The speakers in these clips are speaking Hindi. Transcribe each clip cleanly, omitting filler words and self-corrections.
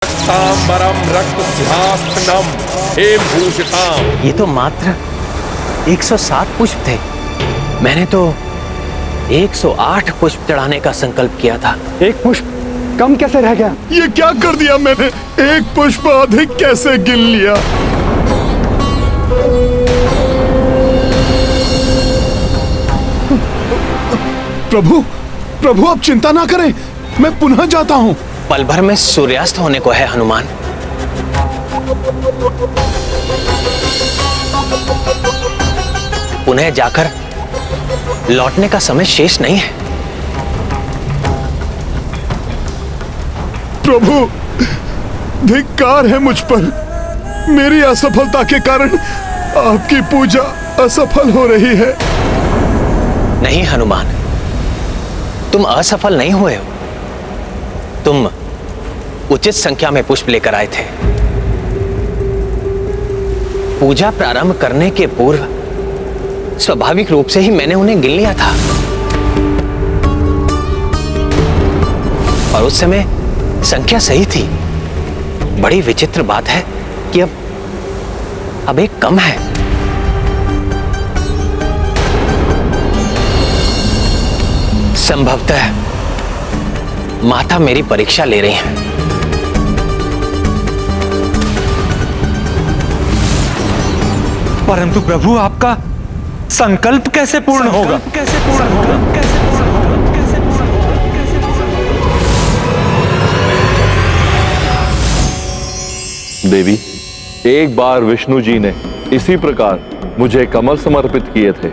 रक्तांबरम रक्त सिंहासनम हेम भूषिताम। ये तो मात्र 107 पुष्प थे। मैंने तो 108 पुष्प चढ़ाने का संकल्प किया था। एक पुष्प कम कैसे रह गया? ये क्या कर दिया मैंने? एक पुष्प अधिक कैसे गिन लिया? प्रभु, प्रभु आप चिंता ना करें, मैं पुनः जाता हूं। पल भर में सूर्यास्त होने को है हनुमान। पुनः जाकर लौटने का समय शेष नहीं है। प्रभु, धिक्कार है मुझ पर। मेरी असफलता के कारण आपकी पूजा असफल हो रही है। नहीं हनुमान, तुम असफल नहीं हुए हो। तुम उचित संख्या में पुष्प लेकर आए थे। पूजा प्रारंभ करने के पूर्व स्वाभाविक रूप से ही मैंने उन्हें गिन लिया था। और उस समय संख्या सही थी। बड़ी विचित्र बात है कि अब एक कम है। संभवतः माता मेरी परीक्षा ले रही हैं। परंतु प्रभु, आपका संकल्प कैसे पूर्ण होगा? देवी, एक बार विष्णु जी ने इसी प्रकार मुझे कमल समर्पित किए थे,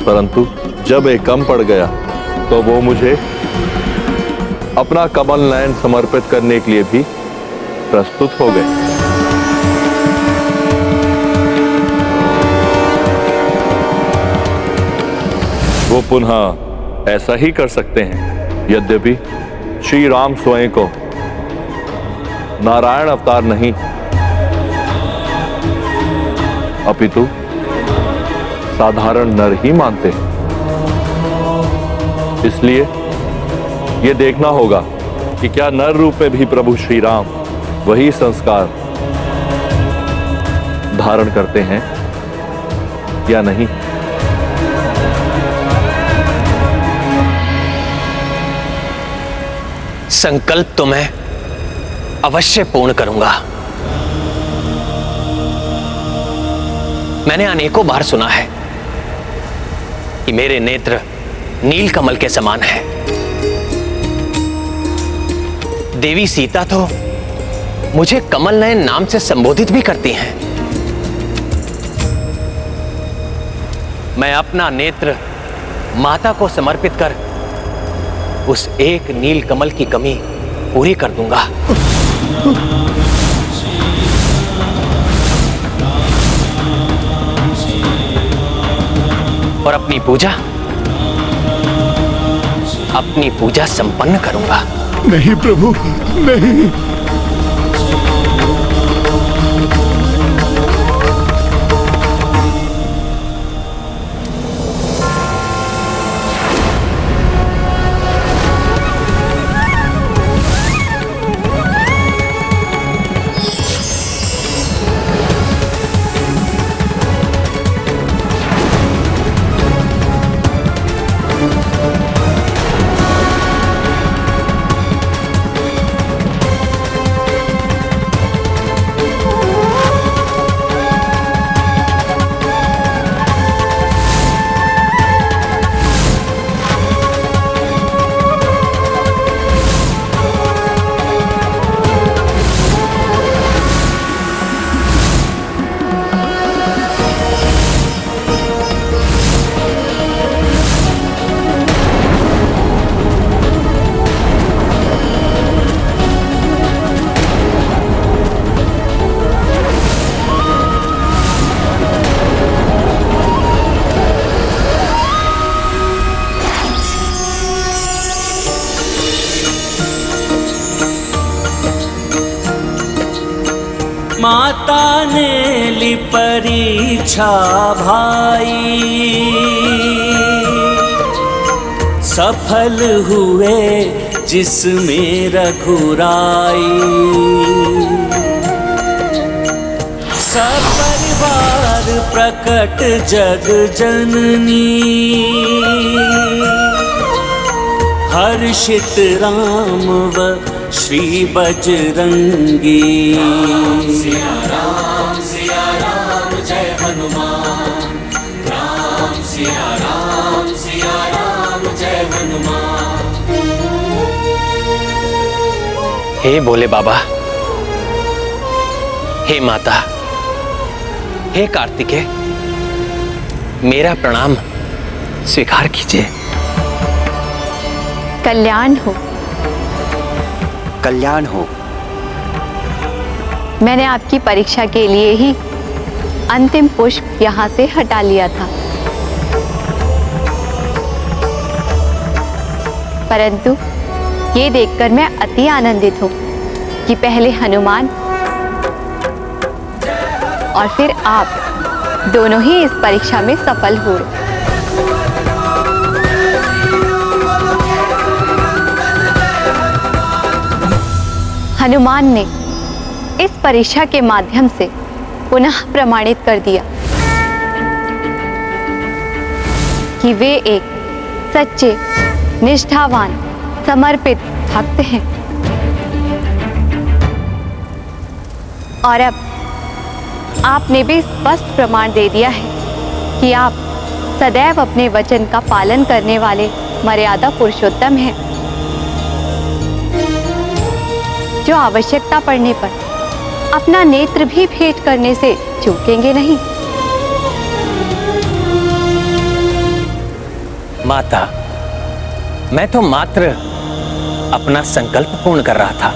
परंतु जब एक कम पड़ गया तो वो मुझे अपना कमल नयन समर्पित करने के लिए भी प्रस्तुत हो गए। वो पुनः ऐसा ही कर सकते हैं, यद्यपि श्री राम स्वयं को नारायण अवतार नहीं अपितु साधारण नर ही मानते हैं। इसलिए यह देखना होगा कि क्या नर रूप में भी प्रभु श्री राम वही संस्कार धारण करते हैं या नहीं। संकल्प तो मैं अवश्य पूर्ण करूंगा। मैंने अनेकों बार सुना है कि मेरे नेत्र नील कमल के समान है। देवी सीता तो मुझे कमल नयन नाम से संबोधित भी करती हैं। मैं अपना नेत्र माता को समर्पित कर उस एक नील कमल की कमी पूरी कर दूंगा। और अपनी पूजा संपन्न करूंगा। नहीं प्रभु, नहीं। माता ने ली परीक्षा भाई, सफल हुए जिसमें रघुराई। सपरिवार प्रकट जग जननी, हर्षित राम व श्री बजरंगी। सिया राम जय हनुमान, राम सिया राम जय हनुमान। हे भोले बाबा, हे माता, हे कार्तिकेय, मेरा प्रणाम स्वीकार कीजिए। कल्याण हो। कल्याण हो। मैंने आपकी परीक्षा के लिए ही अंतिम पुष्प यहाँ से हटा लिया था, परंतु ये देखकर मैं अति आनंदित हूँ कि पहले हनुमान और फिर आप दोनों ही इस परीक्षा में सफल हुए। हनुमान ने इस परीक्षा के माध्यम से पुनः प्रमाणित कर दिया कि वे एक सच्चे, निष्ठावान, समर्पित भक्त हैं। और अब आपने भी स्पष्ट प्रमाण दे दिया है कि आप सदैव अपने वचन का पालन करने वाले मर्यादा पुरुषोत्तम हैं, जो आवश्यकता पड़ने पर अपना नेत्र भी भेंट करने से चूकेंगे नहीं। माता, मैं तो मात्र अपना संकल्प पूर्ण कर रहा था।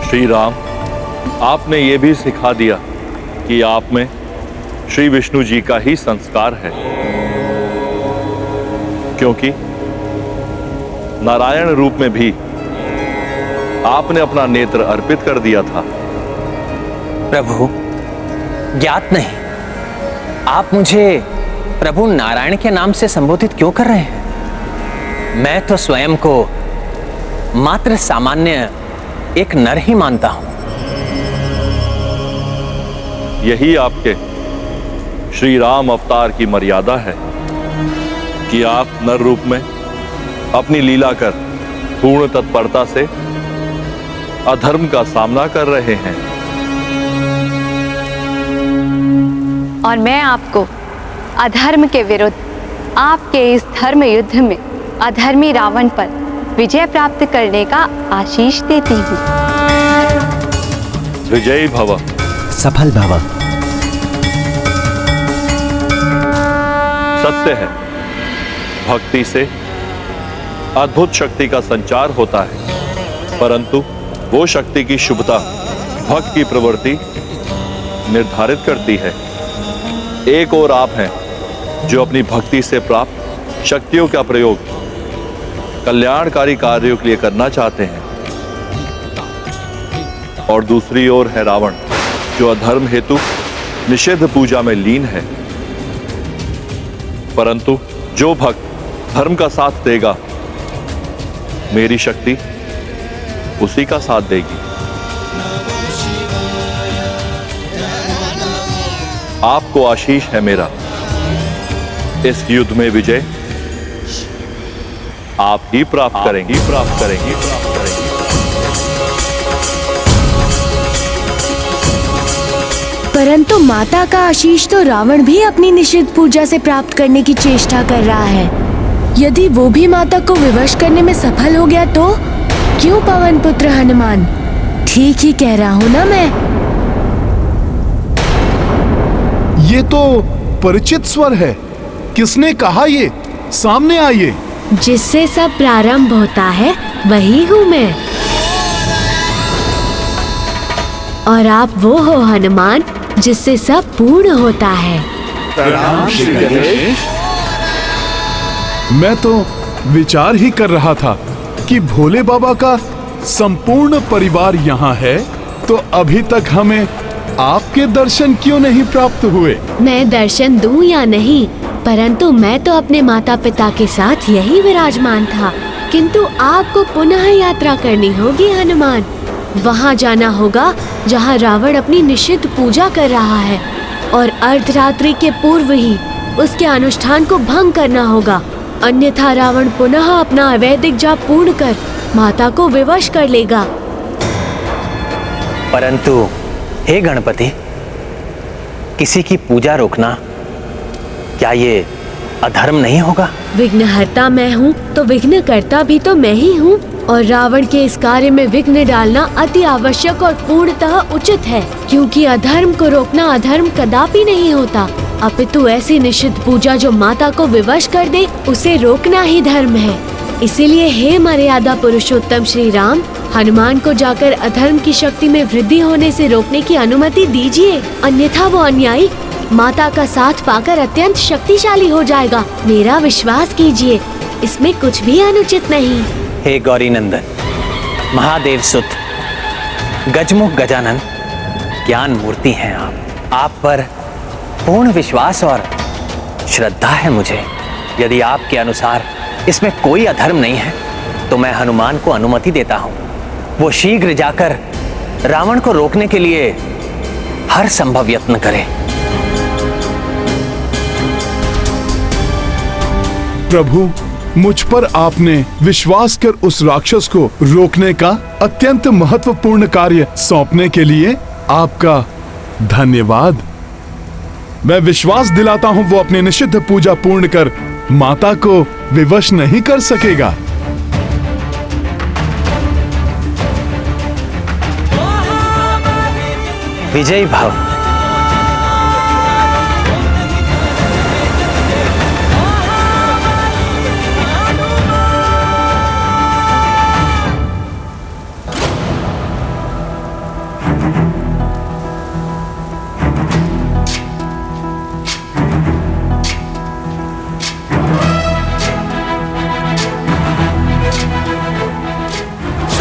श्री राम, आपने ये भी सिखा दिया कि आप में श्री विष्णु जी का ही संस्कार है, क्योंकि नारायण रूप में भी आपने अपना नेत्र अर्पित कर दिया था। प्रभु, ज्ञात नहीं, आप मुझे प्रभु नारायण के नाम से संबोधित क्यों कर रहे हैं? मैं तो स्वयं को मात्र सामान्य एक नर ही मानता हूं। यही आपके श्री राम अवतार की मर्यादा है कि आप नर रूप में अपनी लीला कर पूर्ण तत्परता से अधर्म का सामना कर रहे हैं। और मैं आपको अधर्म के विरुद्ध आपके इस धर्म युद्ध में अधर्मी रावण पर विजय प्राप्त करने का आशीष देती हूँ। विजयी भव। सफल भव। सत्य है, भक्ति से अद्भुत शक्ति का संचार होता है, परंतु वो शक्ति की शुभता भक्त की प्रवृत्ति निर्धारित करती है। एक और आप हैं जो अपनी भक्ति से प्राप्त शक्तियों का प्रयोग कल्याणकारी कार्यों के लिए करना चाहते हैं, और दूसरी ओर है रावण, जो अधर्म हेतु निषिद्ध पूजा में लीन है। परंतु जो भक्त धर्म का साथ देगा, मेरी शक्ति उसी का साथ देगी। आपको आशीष है मेरा, इस युद्ध में विजय आप ही प्राप्त करेंगी। परंतु माता का आशीष तो रावण भी अपनी निषिद्ध पूजा से प्राप्त करने की चेष्टा कर रहा है। यदि वो भी माता को विवश करने में सफल हो गया तो क्यों पवन पुत्र हनुमान? ठीक ही कह रहा हूँ ना मैं? ये तो परिचित स्वर है, किसने कहा? ये सामने आइए। जिससे सब प्रारंभ होता है वही हूँ मैं। और आप वो हो हनुमान जिससे सब पूर्ण होता है। प्रणाम श्री गणेश। मैं तो विचार ही कर रहा था कि भोले बाबा का संपूर्ण परिवार यहाँ है, तो अभी तक हमें आपके दर्शन क्यों नहीं प्राप्त हुए? मैं दर्शन दूं या नहीं, परंतु मैं तो अपने माता पिता के साथ यही विराजमान था। किंतु आपको पुनः यात्रा करनी होगी हनुमान। वहाँ जाना होगा जहाँ रावण अपनी निषिद्ध पूजा कर रहा है, और अर्धरात्रि के पूर्व ही उसके अनुष्ठान को भंग करना होगा, अन्यथा रावण पुनः अपना अवैधिक जाप पूर्ण कर माता को विवश कर लेगा। परंतु हे गणपति, किसी की पूजा रोकना क्या ये अधर्म नहीं होगा? विघ्नहर्ता मैं हूँ तो विघ्नकर्ता भी तो मैं ही हूँ, और रावण के इस कार्य में विघ्न डालना अति आवश्यक और पूर्णतः उचित है, क्योंकि अधर्म को रोकना अधर्म कदापि नहीं होता, अपितु ऐसी निषिद्ध पूजा जो माता को विवश कर दे उसे रोकना ही धर्म है। इसीलिए हे मर्यादा पुरुषोत्तम श्री राम, हनुमान को जाकर अधर्म की शक्ति में वृद्धि होने से रोकने की अनुमति दीजिए, अन्यथा वो अन्यायी माता का साथ पाकर अत्यंत शक्तिशाली हो जाएगा। मेरा विश्वास कीजिए, इसमें कुछ भी अनुचित नहीं। हे गौरी नंदन, महादेव सुत, गजमुख गजानन, ज्ञान मूर्ति हैं आप पर पूर्ण विश्वास और श्रद्धा है मुझे। यदि आपके अनुसार इसमें कोई अधर्म नहीं है तो मैं हनुमान को अनुमति देता हूँ, वो शीघ्र जाकर रावण को रोकने के लिए हर संभव यत्न करे। प्रभु, मुझ पर आपने विश्वास कर उस राक्षस को रोकने का अत्यंत महत्वपूर्ण कार्य सौंपने के लिए आपका धन्यवाद। मैं विश्वास दिलाता हूँ वो अपनी निषिद्ध पूजा पूर्ण कर माता को विवश नहीं कर सकेगा। विजयी भव।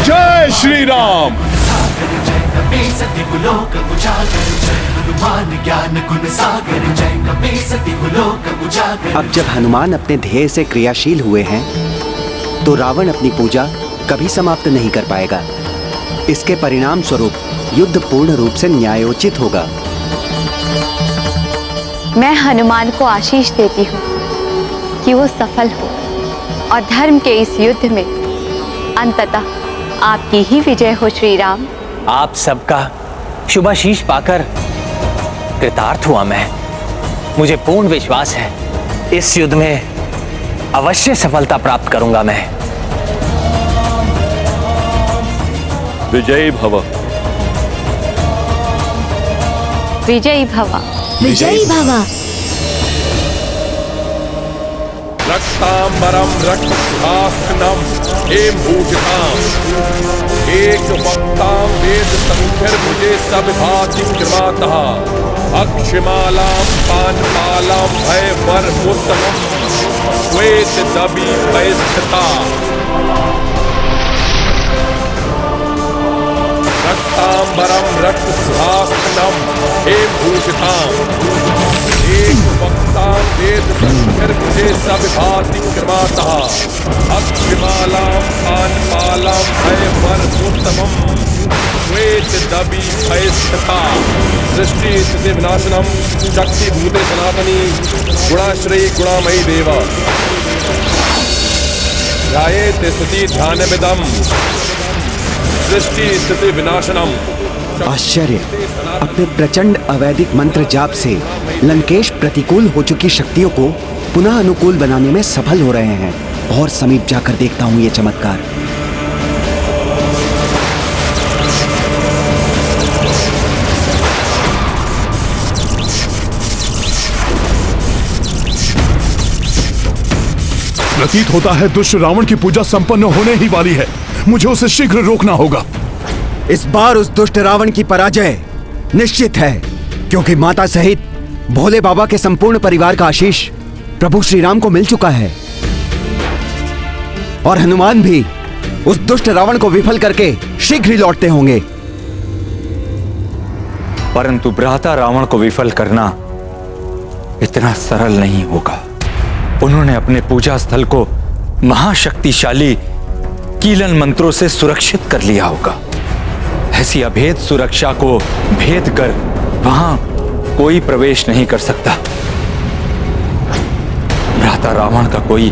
जय श्री राम। अब जब हनुमान अपने ध्येय से क्रियाशील हुए हैं तो रावण अपनी पूजा कभी समाप्त नहीं कर पाएगा। इसके परिणाम स्वरूप युद्ध पूर्ण रूप से न्यायोचित होगा। मैं हनुमान को आशीष देती हूँ कि वो सफल हो और धर्म के इस युद्ध में अंततः आपकी ही विजय हो श्री राम। आप सबका शुभाशीष पाकर कृतार्थ हुआ मैं। मुझे पूर्ण विश्वास है इस युद्ध में अवश्य सफलता प्राप्त करूंगा मैं। विजयी भव। विजयी भव। विजयी भव। रक्तांबरम रक्तसिंहासनम हेम भूषिताम एक वक्तां वेद संख्यर्भुजे सब भाति कृमातः अक्षमालां पानपालां भयवर्मुत्तमं श्वेत दबी भयस्थिता रक्तांबरम रक्तसिंहासनम हेम भूषिताम एक वक्तां वेद संख्यर्भुजे सब भाति कृमातः अक्षमालां पानपालां भयवर्मुत्तमं श्वेत दबी भयस्थिता सृष्टि स्थिति विनाशनम शक्ति भूते सनातनी गुणाश्रयी गुणामयी देवा ध्यायेत् स्तुति ध्यानमिदं सृष्टि स्थिति विनाशनम। आश्चर्य, अपने प्रचंड अवैधिक मंत्र जाप से लंकेश प्रतिकूल हो चुकी शक्तियों को पुनः अनुकूल बनाने में सफल हो रहे हैं। और समीप जाकर देखता हूँ ये चमत्कार। प्रतीत होता है दुष्ट रावण की पूजा संपन्न होने ही वाली है। मुझे उसे शीघ्र रोकना होगा। इस बार उस दुष्ट रावण की पराजय निश्चित है, क्योंकि माता सहित भोले बाबा के संपूर्ण परिवार का आशीष प्रभु श्री राम को मिल चुका है और हनुमान भी उस दुष्ट रावण को विफल करके शीघ्र ही लौटते होंगे। परंतु भ्राता रावण को विफल करना इतना सरल नहीं होगा। उन्होंने अपने पूजा स्थल को महाशक्तिशाली कीलन मंत्रों से सुरक्षित कर लिया होगा। ऐसी अभेद सुरक्षा को भेद कर वहां कोई प्रवेश नहीं कर सकता। भ्राता रावण का कोई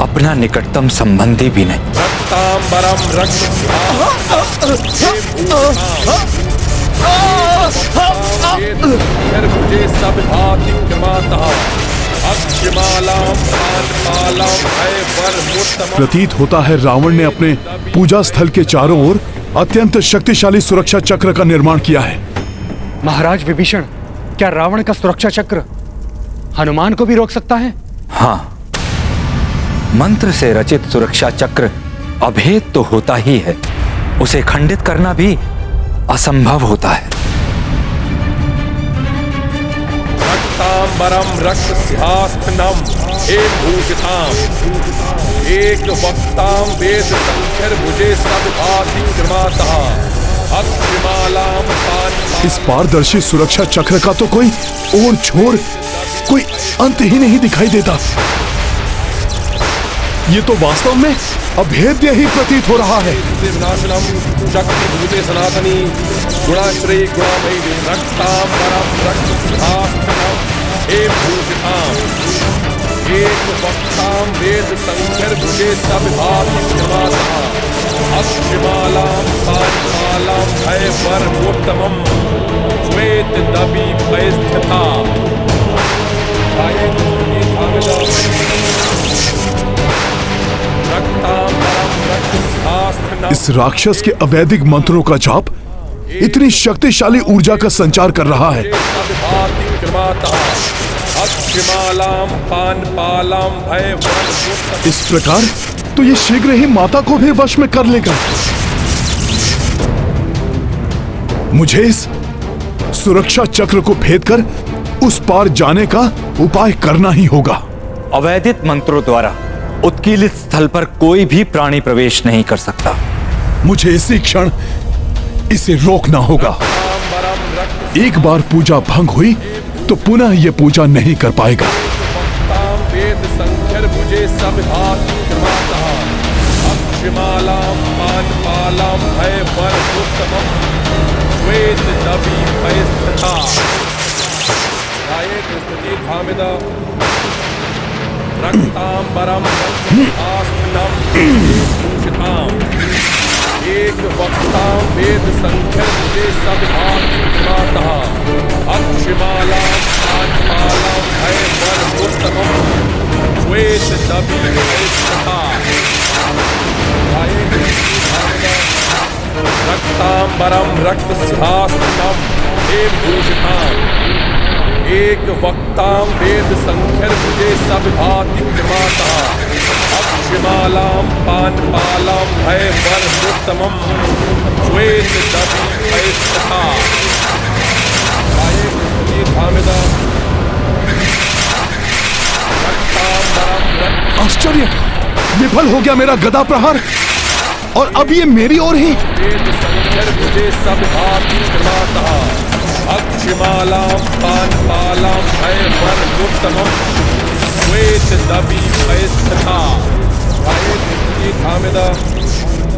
अपना निकटतम संबंधी भी नहीं। रक्तांबरम मुझे सब भाति क्रमातः प्रतीत होता है रावण ने अपने पूजा स्थल के चारों ओर अत्यंत शक्तिशाली सुरक्षा चक्र का निर्माण किया है। महाराज विभीषण, क्या रावण का सुरक्षा चक्र हनुमान को भी रोक सकता है? हाँ, मंत्र से रचित सुरक्षा चक्र अभेद तो होता ही है, उसे खंडित करना भी असंभव होता है। रक्तांबरम रक्त सिंहासनम एक भूषिताम एक वक्ताम वेद संख्यर भुजे सब भाति क्रमातः अक्षमालाम पान। इस पारदर्शी सुरक्षा चक्र का तो कोई ओर छोर, कोई अंत ही नहीं दिखाई देता। ये तो वास्तव में अभेद्य ही प्रतीत हो रहा है। विनाशनम शक्ति भूते सनातनी गुणाश्रयी गुणामयी रक्तांबरम रक्त सिंहासनम एक भूषिताम एक वक्ताम वेद संख्यर भुजे सब भाति क्रमातः अक्षमालाम पानमालाम भय वरमोत्तमम श्वेत दबी भयस्थिता। इस राक्षस के अवैधिक मंत्रों का जाप इतनी शक्तिशाली ऊर्जा का संचार कर रहा है। इस प्रकार तो ये शीघ्र ही माता को भी वश में कर लेगा। मुझे इस सुरक्षा चक्र को भेद कर उस पार जाने का उपाय करना ही होगा। अवैधिक मंत्रों द्वारा उत्कीर्णित स्थल पर कोई भी प्राणी प्रवेश नहीं कर सकता। मुझे इसी क्षण इसे रोकना होगा। एक बार पूजा भंग हुई तो पुनः यह पूजा नहीं कर पाएगा। वेद संख्यर भुजे सब भाति क्रमातः अक्षमालाम पानमालाम भय वरमोत्तमम श्वेत दबी भयस्थिता। स्तुति धामिदा रक्तांबरम आसनम भूषिताम एक वक्ताम वेद संख्यर भुजे सब भाति क्रमातः अक्षमालाम पानमालाम भय वरमोत्तमम श्वेत दबी भयस्थिता। रक्तांबरम रक्त सिंहासनम एक भूषिताम एक वक्ताम वेद संख्यर भुजे सब भाति क्रमातः अक्षमालाम पानमालाम भय वरमोत्तमम श्वेत दबी भयस्थिता। आश्चर्य, विफल हो गया मेरा गदा प्रहार और अब ये मेरी ओर ही। वेद संख्यर भुजे सब भाति क्रमातः अक्षमालाम पानमालाम भय वरमोत्तमम श्वेत दबी भयस्थिता।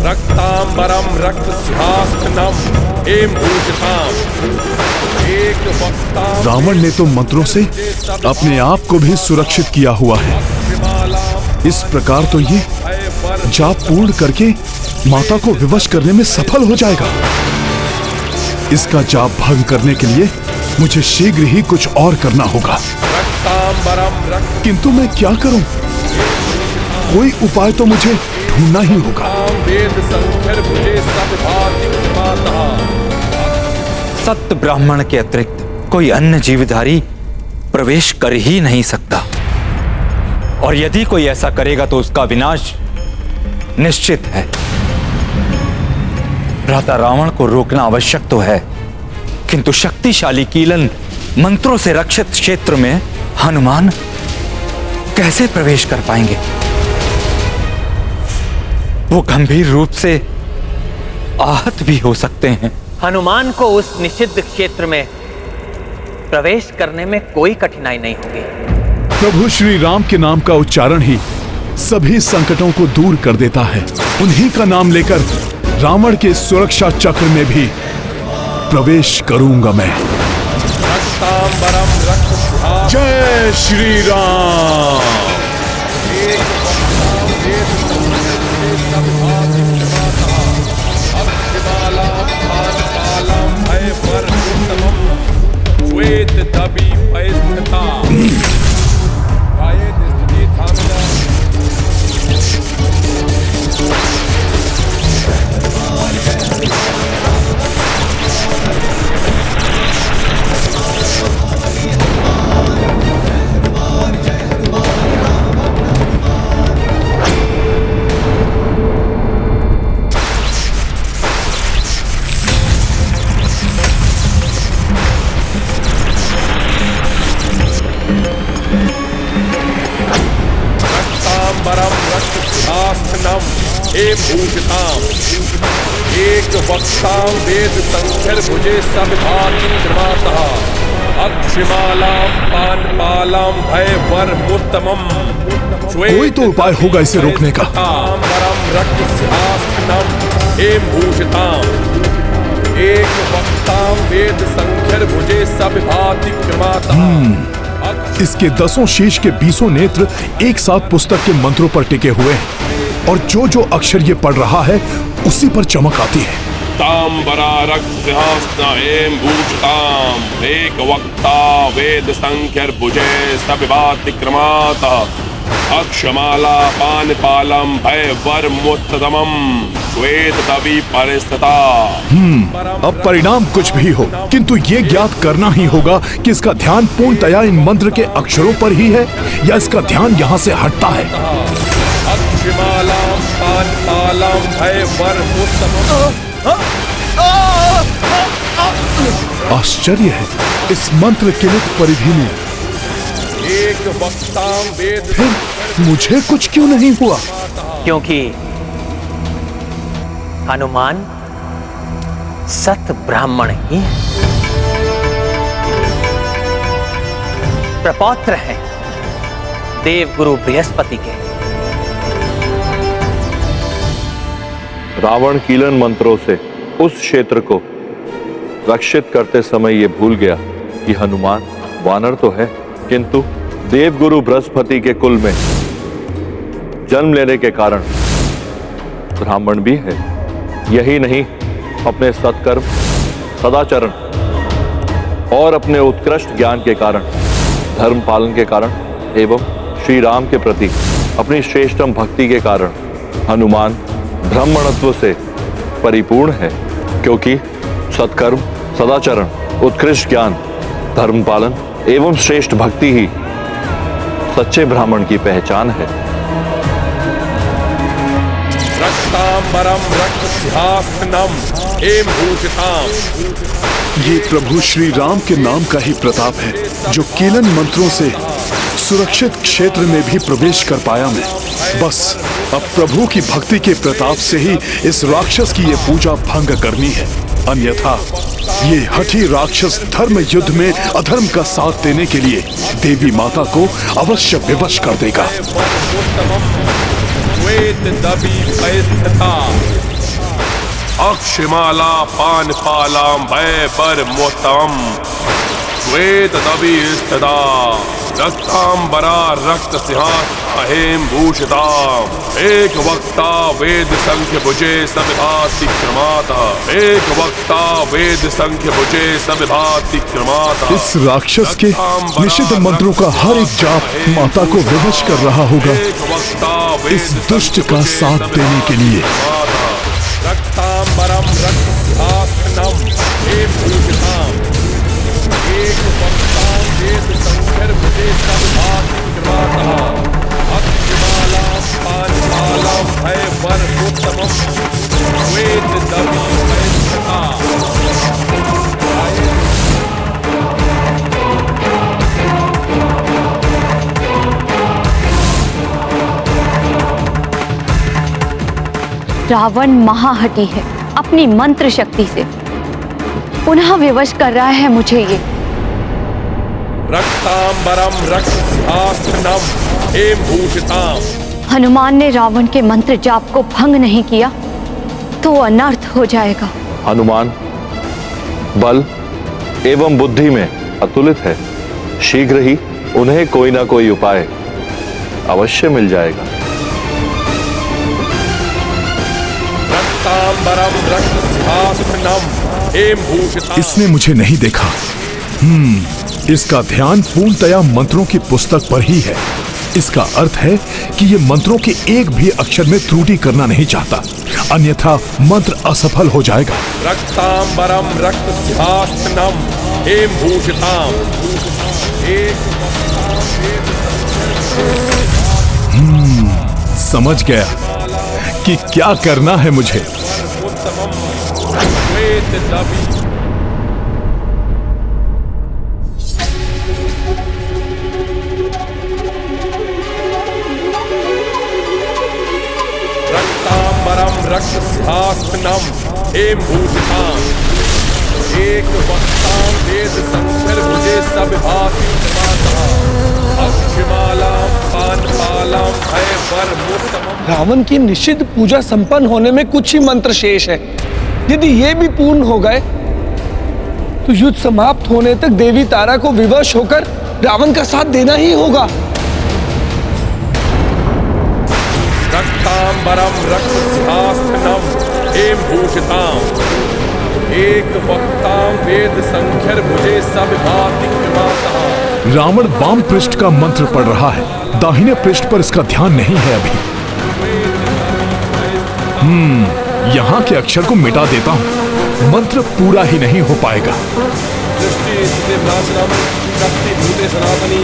रक्तांबरम रक्त सिंहासनम एम भूषिताम एक वक्ताम। रावण ने तो मंत्रों से अपने आप को भी सुरक्षित किया हुआ है। इस प्रकार तो ये जाप पूर्ण करके माता को विवश करने में सफल हो जाएगा। इसका जाप भंग करने के लिए मुझे शीघ्र ही कुछ और करना होगा। किंतु मैं क्या करूं? कोई उपाय तो मुझे ढूंढना ही होगा। सत्य ब्राह्मण के अतिरिक्त कोई अन्य जीवधारी प्रवेश कर ही नहीं सकता, और यदि कोई ऐसा करेगा तो उसका विनाश निश्चित है। भ्राता रावण को रोकना आवश्यक तो है, किंतु शक्तिशाली कीलन मंत्रों से रक्षित क्षेत्र में हनुमान कैसे प्रवेश कर पाएंगे? वो गंभीर रूप से आहत भी हो सकते हैं। हनुमान को उस निषिद्ध क्षेत्र में प्रवेश करने में कोई कठिनाई नहीं होगी। प्रभु श्री राम के नाम का उच्चारण ही सभी संकटों को दूर कर देता है। उन्हीं का नाम लेकर रावण के सुरक्षा चक्र में भी प्रवेश करूंगा मैं। जय श्री राम। श्वेत दबी पैस्थिता भूषिताम एक वक्ताम वेद संख्यर भुजे सविभाति क्रमातः अक्षिमालाम पानपालाम भय वर मुत्तमम। कोई तो उपाय होगा इसे रोकने का। रक्त सिंहासनम हेम भूषिताम एक वक्ताम वेद संख्यर भुजे सविभाति क्रमातः। इसके 10 शीश के 20 नेत्र एक साथ पुस्तक के मंत्रों पर टिके हुए हैं और जो जो अक्षर ये पढ़ रहा है उसी पर चमक आती है। तांबरा रक्त सिंहासन हेम भूषिताम एक वक्ता वेद संख्यर भुजे सविभाति क्रमातः अक्षमाला पानपालम भय वर मुत्तमम श्वेत दबी परिस्थिता। अब परिणाम कुछ भी हो, किंतु ये ज्ञात करना ही होगा कि इसका ध्यान पूर्णतया इन मंत्र के अक्षरों पर ही है या इसका ध्यान यहाँ से हटता है। अक्षमालाम पानपालम भय वर मुत्तमम। आश्चर्य है, इस मंत्र किलित परिधि में एक वक्ताम वेद फिर मुझे कुछ क्यों नहीं हुआ? क्योंकि हनुमान सत ब्राह्मण ही है, प्रपौत्र है देव गुरु बृहस्पति के। रावण कीलन मंत्रों से उस क्षेत्र को रक्षित करते समय ये भूल गया कि हनुमान वानर तो है, किंतु देवगुरु बृहस्पति के कुल में जन्म लेने के कारण ब्राह्मण भी है। यही नहीं, अपने सत्कर्म, सदाचरण और अपने उत्कृष्ट ज्ञान के कारण, धर्म पालन के कारण एवं श्री राम के प्रति अपनी श्रेष्ठतम भक्ति के कारण हनुमान ब्राह्मणत्व से परिपूर्ण है। क्योंकि सत्कर्म, सदाचरण, उत्कृष्ट ज्ञान, धर्म पालन एवं श्रेष्ठ भक्ति ही सच्चे ब्राह्मण की पहचान है। रक्तांबरम रक्त सिंहासनम हेम भूषिताम। ये प्रभु श्री राम के नाम का ही प्रताप है जो कीलन मंत्रों से सुरक्षित क्षेत्र में भी प्रवेश कर पाया मैं। बस अब प्रभु की भक्ति के प्रताप से ही इस राक्षस की ये पूजा भंग करनी है, अन्यथा ये हठी राक्षस धर्म युद्ध में अधर्म का साथ देने के लिए देवी माता को अवश्य विवश कर देगा। अक्षमाला पानपालाम भय वर मुत्तमम श्वेत दबी स्थिता रक्तांबरा रक्त सिंहासन हेम भूषिताम एक वक्ता वेद संख्य भुजे सविभाति क्रमातः एक वक्ता वेद संख्य भुजे सविभाति क्रमातः। इस राक्षस के निषिद्ध मंत्रों का हर एक जाप माता को विवश कर रहा होगा इस दुष्ट का साथ देने के लिए। रक्तांबरम रक्त सिंहासनम हेम भूषिताम एक वक्ता वेद संख्य भुजे सविभाति क्रमातः अक्षमालाम पानपालाम भय वर मुत्तमम श्वेत दबी परिस्थिता। रावण महाहठी है, अपनी मंत्र शक्ति से पुनः विवश कर रहा है मुझे ये। रक्तांबरम रक्तसिंहासनम हेमभूषिताम। हनुमान ने रावण के मंत्र जाप को भंग नहीं किया तो अनर्थ हो जाएगा। हनुमान बल एवं बुद्धि में अतुलित है। शीघ्र ही उन्हें कोई ना कोई उपाय अवश्य मिल जाएगा। रक्तांबरम रक्तसिंहासनम हेमभूषिताम। इसने मुझे नहीं देखा। इसका ध्यान पूर्णतया मंत्रों की पुस्तक पर ही है। इसका अर्थ है कि ये मंत्रों के एक भी अक्षर में त्रुटि करना नहीं चाहता, अन्यथा मंत्र असफल हो जाएगा। रक्तांबरम रक्तसिंहासनम हेमभूषिताम। समझ गया कि क्या करना है मुझे। रक्तांबरम रक्तसिंहासनम हेमभूषिताम। एक वक्तां वेद संकर भुजे सब भाति अक्षमालाम पानपालाम भयवरमुत्तमम्। रावण की निषिद्ध पूजा संपन्न होने में कुछ ही मंत्र शेष है। यदि ये भी पूर्ण हो गए तो युद्ध समाप्त होने तक देवी तारा को विवश होकर रावण का साथ देना ही होगा। रक्तांबरम रक्तसिंहासनम हेमभूषिताम। एक वक्तां वेद संख्यर भुजे सब भाति क्षमातः। रावण वाम पृष्ठ का मंत्र पढ़ रहा है, दाहिने पृष्ठ पर इसका ध्यान नहीं है अभी। यहाँ के अक्षर को मिटा देता हूँ, मंत्र पूरा ही नहीं हो पाएगा। दृष्टि स्थिति विनाशनम शक्ति भूते सनातनी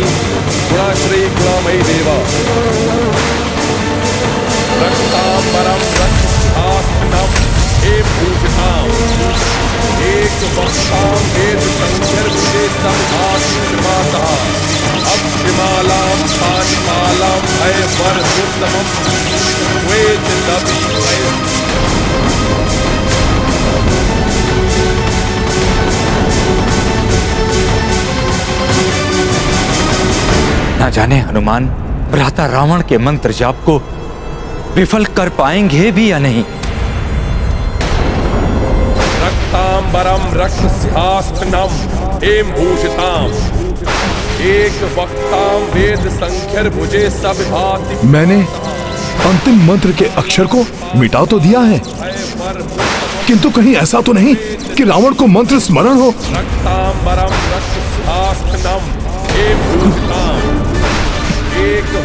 गुणाश्रयी गुणामयी देवा। रक्तांबरम रक्तसिंहासनम हेमभूषिताम। एक वक्तां वेद संख्यर भुजे सब भाति क्षमातः अक्षमालाम पानपालाम भयवरमुत्तमम् वेद दबी ना जाने हनुमान भ्राता रावण के मंत्र जाप को विफल कर पाएंगे भी या नहीं। रक्तांबरम रक्तसिंहासनम हेमभूषिताम। एक वक्तां वेद संख्यर भुजे सब भाति। मैंने अंतिम मंत्र के अक्षर को मिटा तो दिया है, किंतु कहीं ऐसा तो नहीं कि रावण को मंत्र स्मरण हो। रक्तांबरम रक्तसिंहासनम हेमभूषिताम।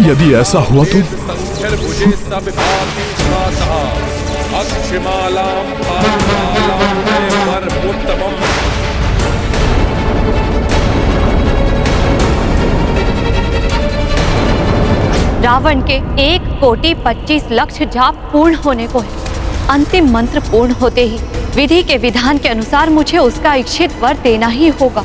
यदि ऐसा हुआ तो संख्यर भुजे सब भाति क्षमातः अक्षमालाम पानपालाम भयवरमुत्तमम्। रावण के 1,25,00,000 जाप पूर्ण होने को है। अंतिम मंत्र पूर्ण होते ही विधि के विधान के अनुसार मुझे उसका इच्छित वर देना ही होगा।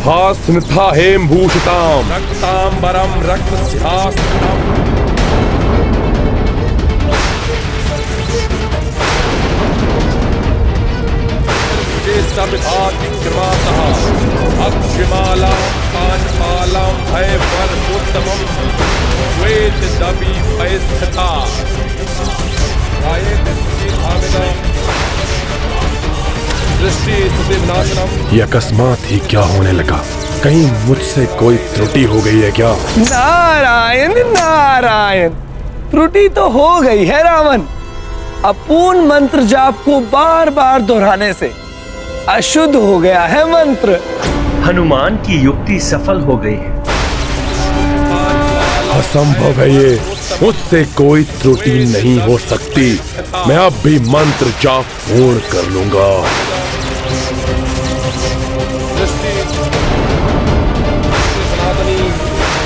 हास्निथा हेमभूषिताम। रक्तांबरम रक्तसिंहासनम सब भाति क्षमातः अक्षमालाम पानपालाम भयवरमुत्तमम् वेद दबी भयस्थिता। दृष्टि स्थिति विनाशनम। ये अकस्मात ही क्या होने लगा? कहीं मुझसे कोई त्रुटि हो गई है क्या? नारायण नारायण, त्रुटि तो हो गई है रावण। अपूर्ण मंत्र जाप को बार बार दोहराने से अशुद्ध हो गया है मंत्र। हनुमान की युक्ति सफल हो गई है। असंभव है ये, मुझसे कोई त्रुटि नहीं हो सकती। मैं अब भी मंत्र जाप पूर्ण कर लूंगा। सनातनी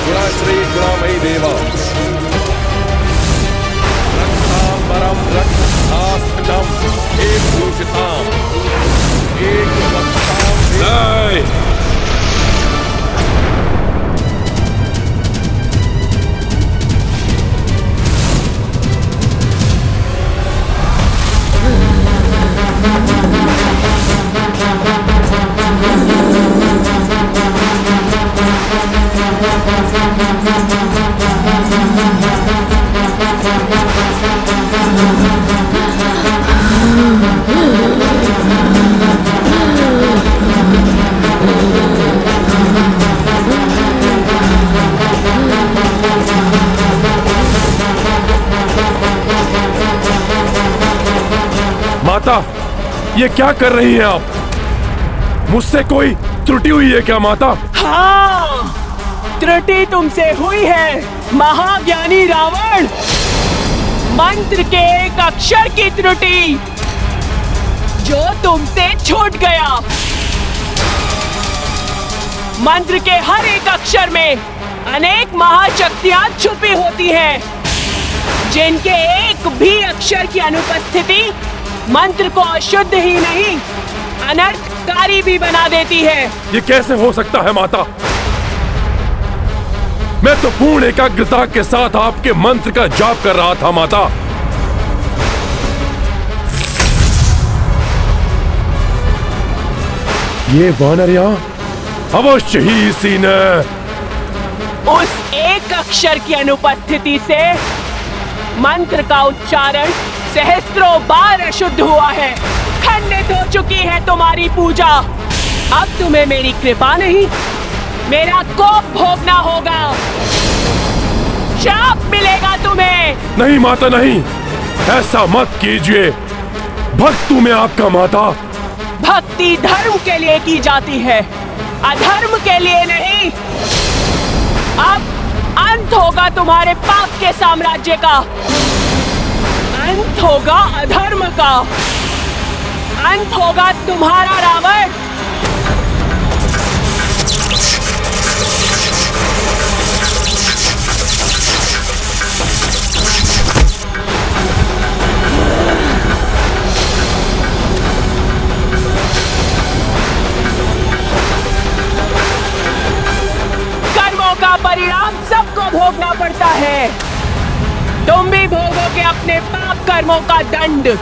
गुणाश्रयी गुणामयी देवा। रक्तांबरम रक्तसिंहासनम हेमभूषिताम। एक वक्तां वेद ये क्या कर रही हैं आप? मुझसे कोई त्रुटि हुई है क्या माता? हाँ, त्रुटि तुमसे हुई है महाज्ञानी रावण। मंत्र के एक अक्षर की त्रुटि जो तुमसे छूट गया। मंत्र के हर एक अक्षर में अनेक महाशक्तियां छुपी होती हैं, जिनके एक भी अक्षर की अनुपस्थिति मंत्र को अशुद्ध ही नहीं अनर्थकारी भी बना देती है। ये कैसे हो सकता है माता? मैं तो पूर्ण एकाग्रता के साथ आपके मंत्र का जाप कर रहा था माता। ये वानर यहाँ अवश्य ही इसी ने उस एक अक्षर की अनुपस्थिति से मंत्र का उच्चारण सहस्त्रों बार अशुद्ध हुआ है। खंडित हो चुकी है तुम्हारी पूजा। अब तुम्हें मेरी कृपा नहीं, मेरा कोप भोगना होगा। शाप मिलेगा तुम्हें। नहीं माता नहीं, ऐसा मत कीजिए। भक्त हूं मैं आपका माता। भक्ति धर्म के लिए की जाती है, अधर्म के लिए नहीं। अब अंत होगा तुम्हारे पाप के साम्राज्य का, अंत होगा अधर्म का, अंत होगा तुम्हारा रावण। कर्मों का परिणाम सबको भोगना पड़ता है। तुम भी भोगोगे अपने पाप कर्मों का दंड।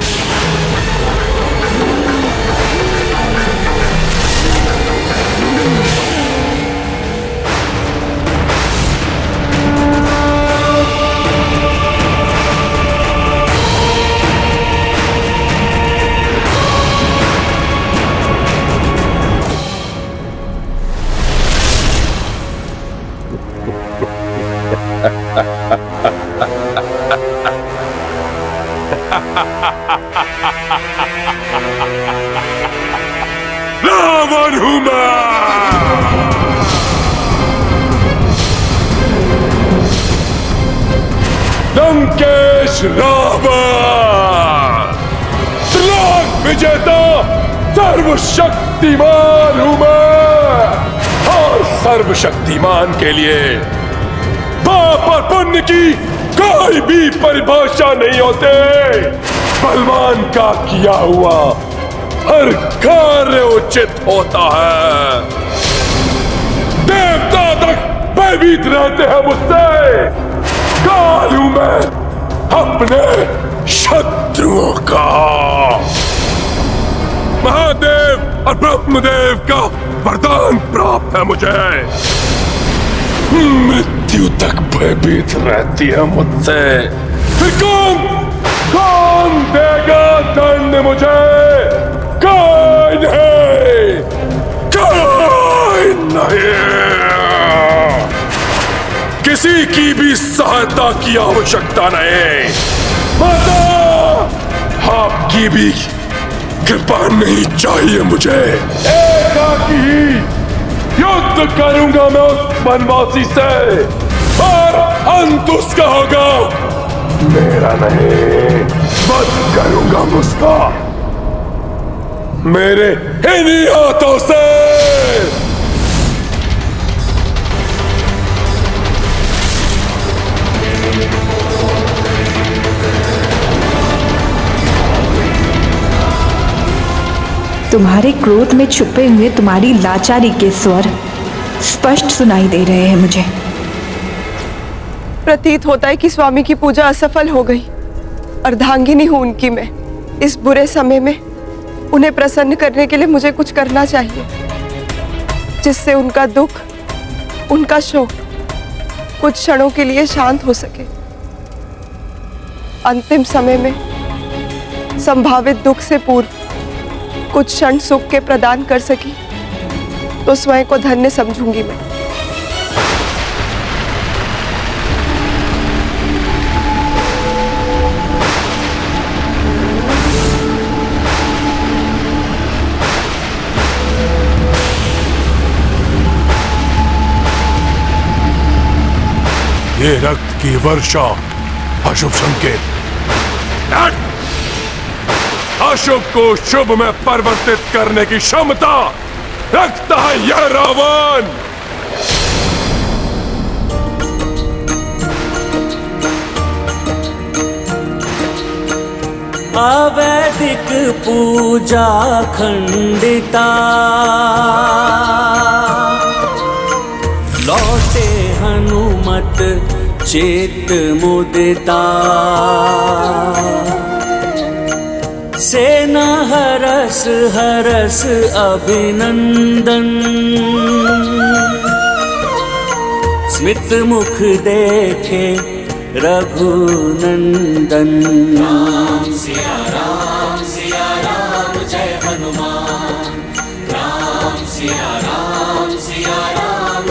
रावण हूं मैं। लंकेश रावण, त्रिलोक विजेता सर्वशक्तिमान हूं मैं। और सर्वशक्तिमान के लिए पाप और पुण्य की कोई भी परिभाषा नहीं होते। बलवान का किया हुआ हर कार्य उचित होता है। देवता तक भयभीत रहते हैं मुझसे। काल हूं मैं अपने शत्रुओं का। महादेव और ब्रह्मदेव का वरदान प्राप्त है मुझे। मृत्यु तक भयभीत रहती है मुझसे। फिर कौन देगा दंड मुझे? कोई नहीं, कोई नहीं। किसी की भी सहायता की आवश्यकता नहीं। माता, आपकी भी कृपा नहीं चाहिए मुझे। एकाकी ही युद्ध करूंगा मैं उस वनवासी से, और अंत उसका होगा, मेरा नहीं। वध करूंगा उसका मेरे इन्हीं हाथों से। तुम्हारे क्रोध में छुपे हुए तुम्हारी लाचारी के स्वर स्पष्ट सुनाई दे रहे हैं मुझे। प्रतीत होता है कि स्वामी की पूजा असफल हो गई। अर्धांगिनी हूं उनकी मैं। इस बुरे समय में उन्हें प्रसन्न करने के लिए मुझे कुछ करना चाहिए, जिससे उनका दुख, उनका शोक कुछ क्षणों के लिए शांत हो सके। अंतिम समय में संभावित दुख से पूर्व कुछ क्षण सुख के प्रदान कर सकी तो स्वयं को धन्य समझूंगी मैं। ये रक्त की वर्षा अशुभ संकेत, अशुभ को शुभ में परिवर्तित करने की क्षमता रखता है यह रावण। अवैदिक पूजा खंडिता, लौटे हनुमत चित्त मुदिता, सेना हरस हरस अभिनंदन, स्मित मुख देखे रघुनंदन। राम सिया राम जय हनुमान, राम सिया राम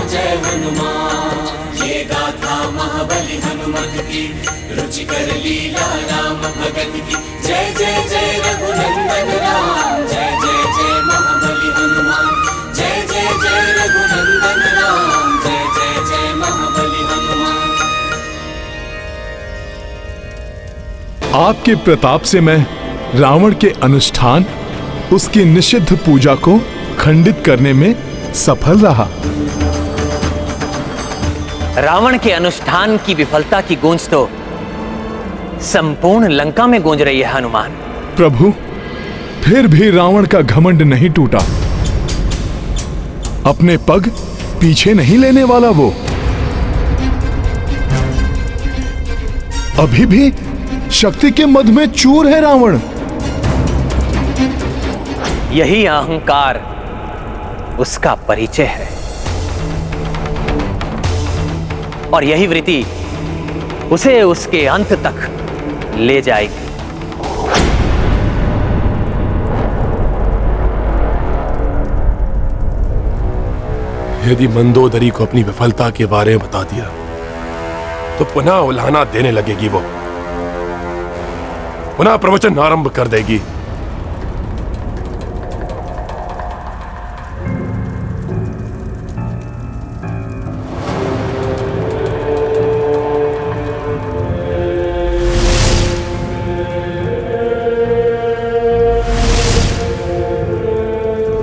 जय हनुमान। ये गाथा महाबली हनुमत की, रुचिकर लीला राम भगत की। जय जय जय रघुनंदन राम, जय जय जय महाबली हनुमान। जय जय जय रघुनंदन राम, जय जय जय महाबली हनुमान। आपके प्रताप से मैं रावण के अनुष्ठान, उसकी निषिद्ध पूजा को खंडित करने में सफल रहा। रावण के अनुष्ठान की विफलता की गूंज तो संपूर्ण लंका में गूंज रही है हनुमान। प्रभु, फिर भी रावण का घमंड नहीं टूटा। अपने पग पीछे नहीं लेने वाला वो। अभी भी शक्ति के मद में चूर है रावण। यही अहंकार उसका परिचय है और यही वृत्ति उसे उसके अंत तक ले जाएगी। यदि मंदोदरी को अपनी विफलता के बारे में बता दिया तो पुनः उल्हाना देने लगेगी, वो पुनः प्रवचन आरंभ कर देगी।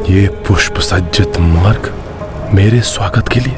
ये पुष्प सज्जित मार्ग मेरे स्वागत के लिए।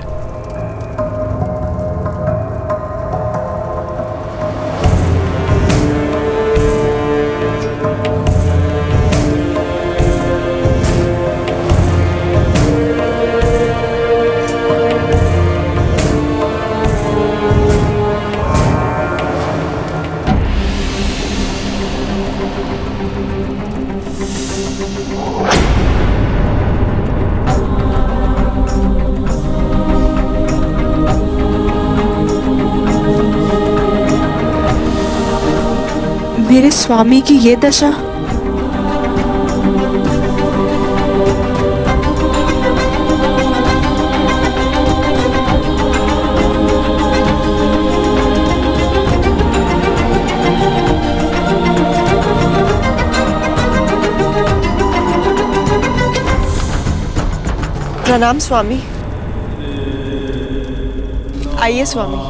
मेरे स्वामी की ये दशा। प्रणाम स्वामी। आइए स्वामी।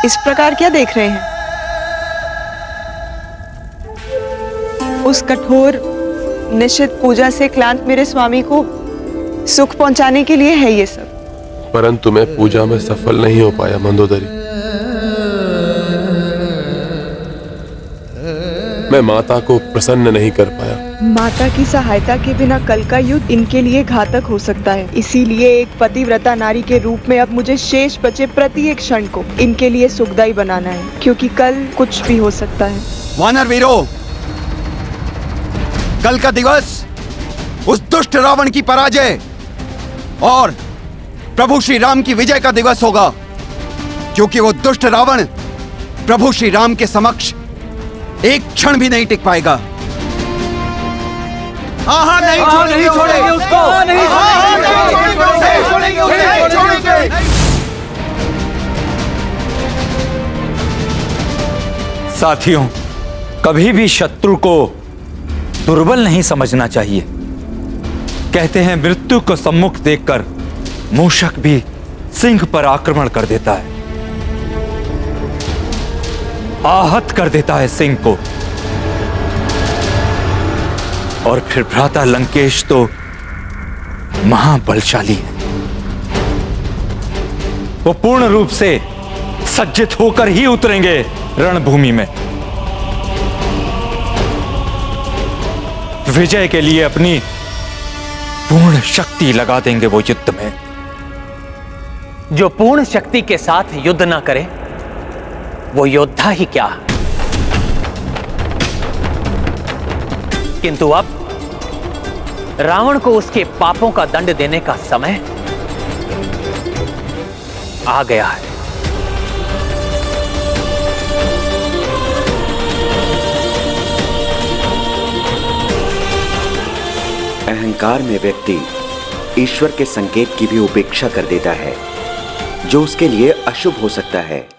इस प्रकार क्या देख रहे हैं? उस कठोर निश्चित पूजा से क्लांत मेरे स्वामी को सुख पहुंचाने के लिए है ये सब। परंतु मैं पूजा में सफल नहीं हो पाया मंदोदरी। मैं माता को प्रसन्न नहीं कर पाया। माता की सहायता के बिना कल का युद्ध इनके लिए घातक हो सकता है। इसीलिए एक पतिव्रता नारी के रूप में अब मुझे शेष बचे प्रत्येक क्षण को इनके लिए सुखदायी बनाना है, क्योंकि कल कुछ भी हो सकता है। वानर वीरों, कल का दिवस उस दुष्ट रावण की पराजय और प्रभु श्री राम की विजय का दिवस होगा, क्योंकि वो दुष्ट रावण प्रभु श्री राम के समक्ष एक क्षण भी नहीं टिक पाएगा। हाँ, नहीं छोड़ेंगे उसको, नहीं छोड़ेंगे। साथियों, कभी भी शत्रु को दुर्बल नहीं समझना चाहिए। कहते हैं मृत्यु को सम्मुख देखकर मूषक भी सिंह पर आक्रमण कर देता है, आहत कर देता है सिंह को। और फिर भ्राता लंकेश तो महाबलशाली है। वो पूर्ण रूप से सज्जित होकर ही उतरेंगे रणभूमि में, विजय के लिए अपनी पूर्ण शक्ति लगा देंगे वो युद्ध में। जो पूर्ण शक्ति के साथ युद्ध ना करे वो योद्धा ही क्या। किंतु अब रावण को उसके पापों का दंड देने का समय आ गया है। अहंकार में व्यक्ति ईश्वर के संकेत की भी उपेक्षा कर देता है, जो उसके लिए अशुभ हो सकता है।